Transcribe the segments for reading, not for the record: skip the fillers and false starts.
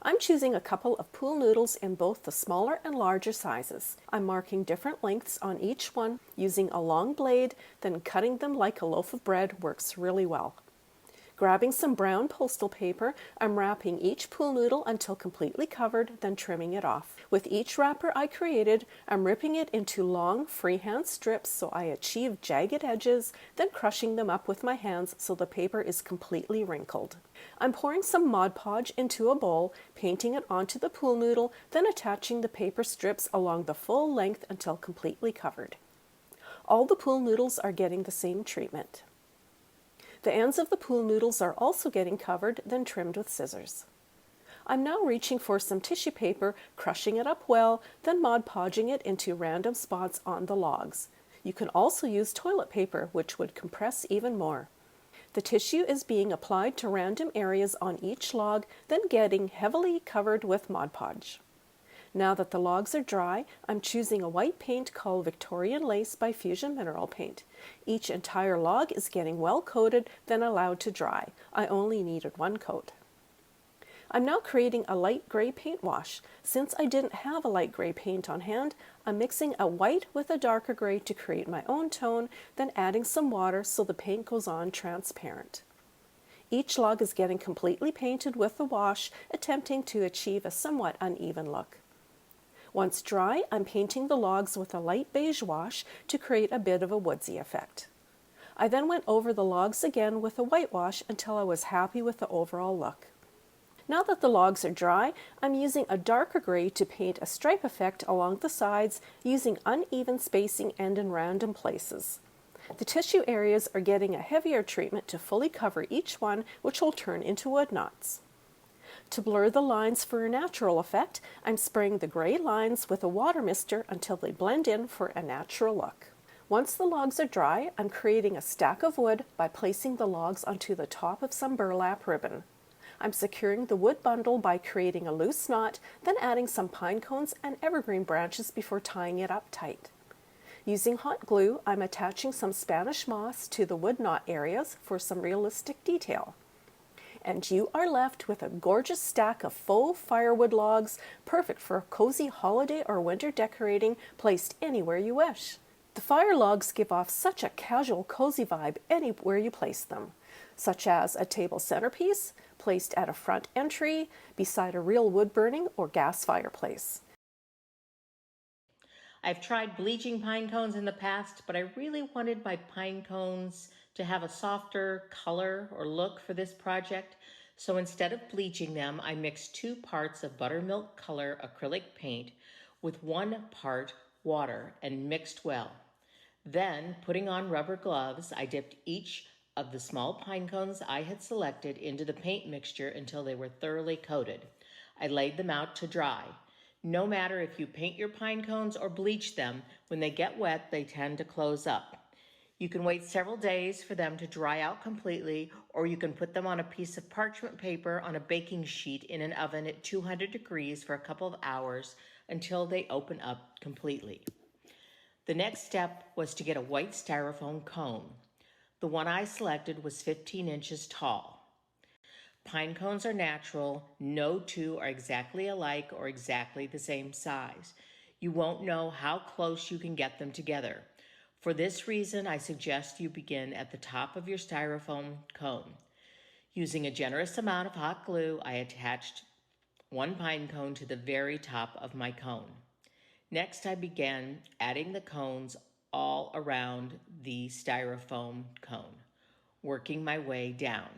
I'm choosing a couple of pool noodles in both the smaller and larger sizes. I'm marking different lengths on each one using a long blade, then cutting them like a loaf of bread works really well. Grabbing some brown postal paper, I'm wrapping each pool noodle until completely covered, then trimming it off. With each wrapper I created, I'm ripping it into long freehand strips so I achieve jagged edges, then crushing them up with my hands so the paper is completely wrinkled. I'm pouring some Mod Podge into a bowl, painting it onto the pool noodle, then attaching the paper strips along the full length until completely covered. All the pool noodles are getting the same treatment. The ends of the pool noodles are also getting covered, then trimmed with scissors. I'm now reaching for some tissue paper, crushing it up well, then Mod Podging it into random spots on the logs. You can also use toilet paper, which would compress even more. The tissue is being applied to random areas on each log, then getting heavily covered with Mod Podge. Now that the logs are dry, I'm choosing a white paint called Victorian Lace by Fusion Mineral Paint. Each entire log is getting well coated, then allowed to dry. I only needed one coat. I'm now creating a light gray paint wash. Since I didn't have a light gray paint on hand, I'm mixing a white with a darker gray to create my own tone, then adding some water so the paint goes on transparent. Each log is getting completely painted with the wash, attempting to achieve a somewhat uneven look. Once dry, I'm painting the logs with a light beige wash to create a bit of a woodsy effect. I then went over the logs again with a whitewash until I was happy with the overall look. Now that the logs are dry, I'm using a darker gray to paint a stripe effect along the sides using uneven spacing and in random places. The tissue areas are getting a heavier treatment to fully cover each one, which will turn into wood knots. To blur the lines for a natural effect, I'm spraying the gray lines with a water mister until they blend in for a natural look. Once the logs are dry, I'm creating a stack of wood by placing the logs onto the top of some burlap ribbon. I'm securing the wood bundle by creating a loose knot, then adding some pine cones and evergreen branches before tying it up tight. Using hot glue, I'm attaching some Spanish moss to the wood knot areas for some realistic detail. And you are left with a gorgeous stack of faux firewood logs, perfect for cozy holiday or winter decorating, placed anywhere you wish. The fire logs give off such a casual, cozy vibe anywhere you place them, such as a table centerpiece, placed at a front entry, beside a real wood-burning or gas fireplace. I've tried bleaching pine cones in the past, but I really wanted my pine cones to have a softer color or look for this project. So instead of bleaching them, I mixed 2 parts of buttermilk color acrylic paint with 1 part water and mixed well. Then, putting on rubber gloves, I dipped each of the small pine cones I had selected into the paint mixture until they were thoroughly coated. I laid them out to dry. No matter if you paint your pine cones or bleach them, when they get wet, they tend to close up. You can wait several days for them to dry out completely, or you can put them on a piece of parchment paper on a baking sheet in an oven at 200 degrees for a couple of hours until they open up completely. The next step was to get a white styrofoam cone. The one I selected was 15 inches tall. Pine cones are natural. No 2 are exactly alike or exactly the same size. You won't know how close you can get them together. For this reason, I suggest you begin at the top of your styrofoam cone. Using a generous amount of hot glue, I attached 1 pine cone to the very top of my cone. Next, I began adding the cones all around the styrofoam cone, working my way down.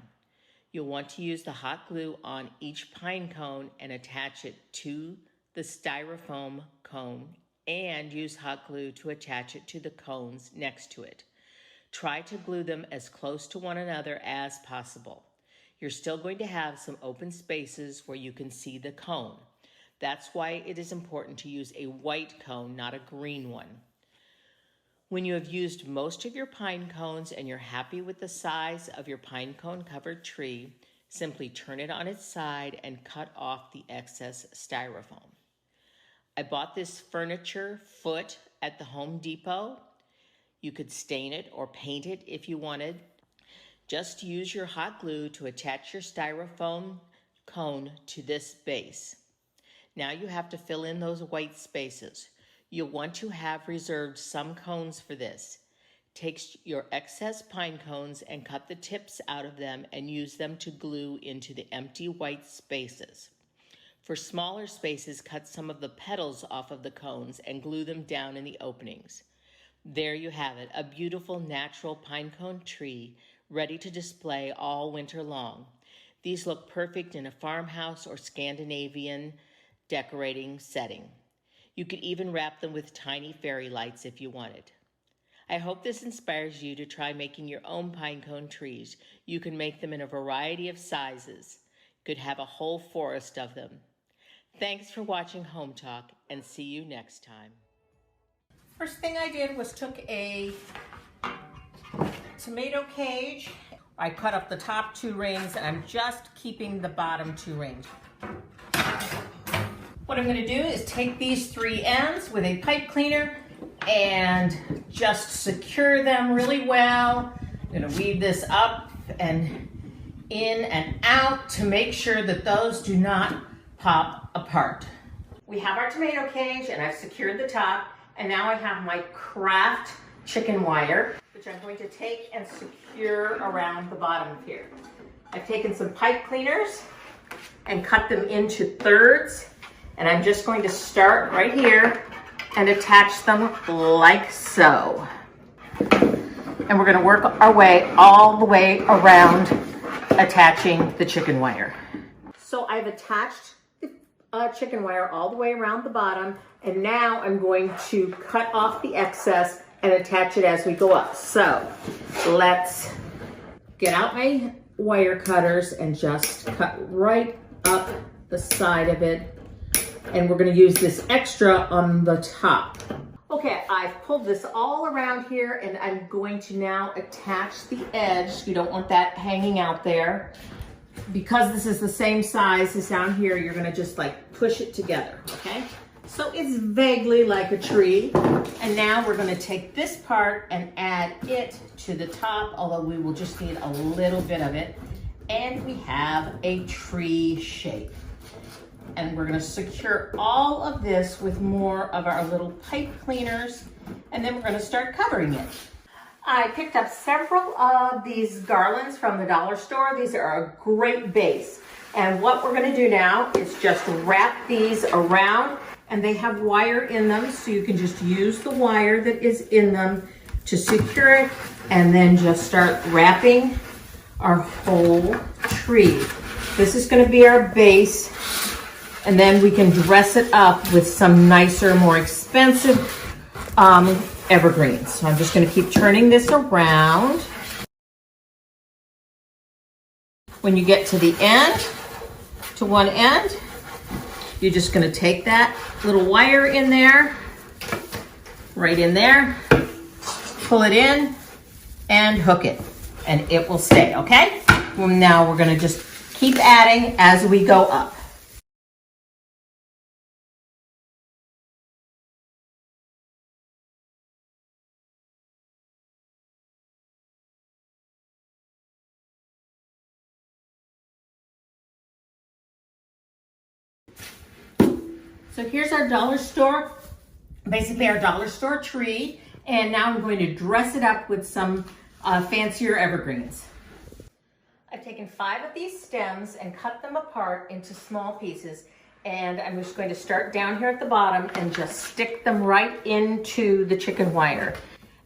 You'll want to use the hot glue on each pine cone and attach it to the styrofoam cone, and use hot glue to attach it to the cones next to it. Try to glue them as close to one another as possible. You're still going to have some open spaces where you can see the cone. That's why it is important to use a white cone, not a green one. When you have used most of your pine cones and you're happy with the size of your pine cone covered tree, simply turn it on its side and cut off the excess styrofoam. I bought this furniture foot at the Home Depot. You could stain it or paint it if you wanted. Just use your hot glue to attach your styrofoam cone to this base. Now you have to fill in those white spaces. You'll want to have reserved some cones for this. Take your excess pine cones and cut the tips out of them and use them to glue into the empty white spaces. For smaller spaces, cut some of the petals off of the cones and glue them down in the openings. There you have it, a beautiful natural pine cone tree ready to display all winter long. These look perfect in a farmhouse or Scandinavian decorating setting. You could even wrap them with tiny fairy lights if you wanted. I hope this inspires you to try making your own pine cone trees. You can make them in a variety of sizes. You could have a whole forest of them. Thanks for watching Home Talk, and see you next time. First thing I did was took a tomato cage. I cut up the top 2 rings and I'm just keeping the bottom 2 rings. What I'm going to do is take these 3 ends with a pipe cleaner and just secure them really well. I'm going to weave this up and in and out to make sure that those do not pop apart. We have our tomato cage and I've secured the top, and now I have my craft chicken wire, which I'm going to take and secure around the bottom here. I've taken some pipe cleaners and cut them into thirds, and I'm just going to start right here and attach them like so. And we're going to work our way all the way around attaching the chicken wire. So I've attached the chicken wire all the way around the bottom, and now I'm going to cut off the excess and attach it as we go up. So let's get out my wire cutters and just cut right up the side of it. And we're going to use this extra on the top. Okay, I've pulled this all around here, and I'm going to now attach the edge. You don't want that hanging out there. Because this is the same size as down here, you're going to just like push it together, okay? So it's vaguely like a tree. And now we're going to take this part and add it to the top, although we will just need a little bit of it. And we have a tree shape. And we're going to secure all of this with more of our little pipe cleaners, and then we're going to start covering it. I picked up several of these garlands from the dollar store. These are a great base. And what we're going to do now is just wrap these around, and they have wire in them, so you can just use the wire that is in them to secure it, and then just start wrapping our whole tree. This is going to be our base, and then we can dress it up with some nicer, more expensive evergreens. So I'm just going to keep turning this around. When you get to the end, to one end, you're just going to take that little wire in there, right in there, pull it in, and hook it, and it will stay, okay? Well, now we're going to just keep adding as we go up. So here's our dollar store, basically our dollar store tree, and now I'm going to dress it up with some fancier evergreens. I've taken 5 of these stems and cut them apart into small pieces, and I'm just going to start down here at the bottom and just stick them right into the chicken wire.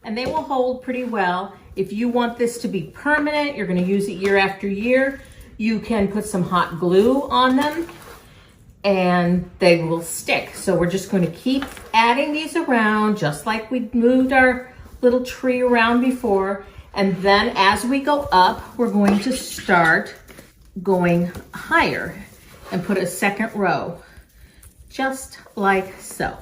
And they will hold pretty well. If you want this to be permanent, you're going to use it year after year, you can put some hot glue on them, and they will stick. So we're just going to keep adding these around just like we moved our little tree around before. And then as we go up, we're going to start going higher and put a second row, just like so.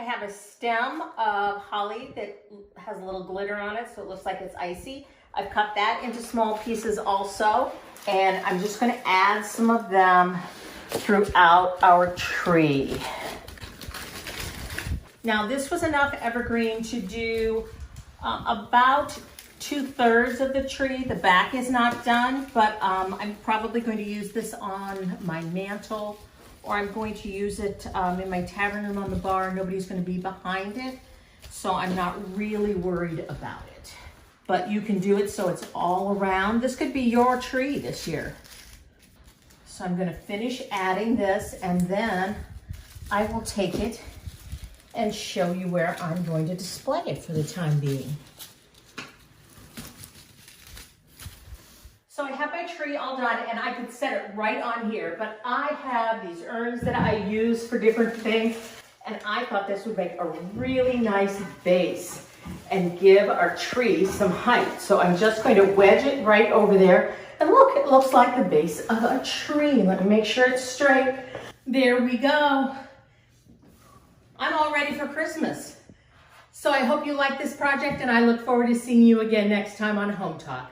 I have a stem of holly that has a little glitter on it, so it looks like it's icy. I've cut that into small pieces also, and I'm just going to add some of them throughout our tree. Now this was enough evergreen to do about 2/3 of the tree. The back is not done, but I'm probably going to use this on my mantle, or I'm going to use it in my tavern room on the bar. Nobody's going to be behind it, so I'm not really worried about it. But you can do it so it's all around. This could be your tree this year. So I'm going to finish adding this, and then I will take it and show you where I'm going to display it for the time being. So I have my tree all done, and I could set it right on here, but I have these urns that I use for different things, and I thought this would make a really nice base and give our tree some height. So I'm just going to wedge it right over there, and look, it looks like the base of a tree. Let me make sure it's straight. There we go. I'm all ready for Christmas. So I hope you like this project, and I look forward to seeing you again next time on Home Talk.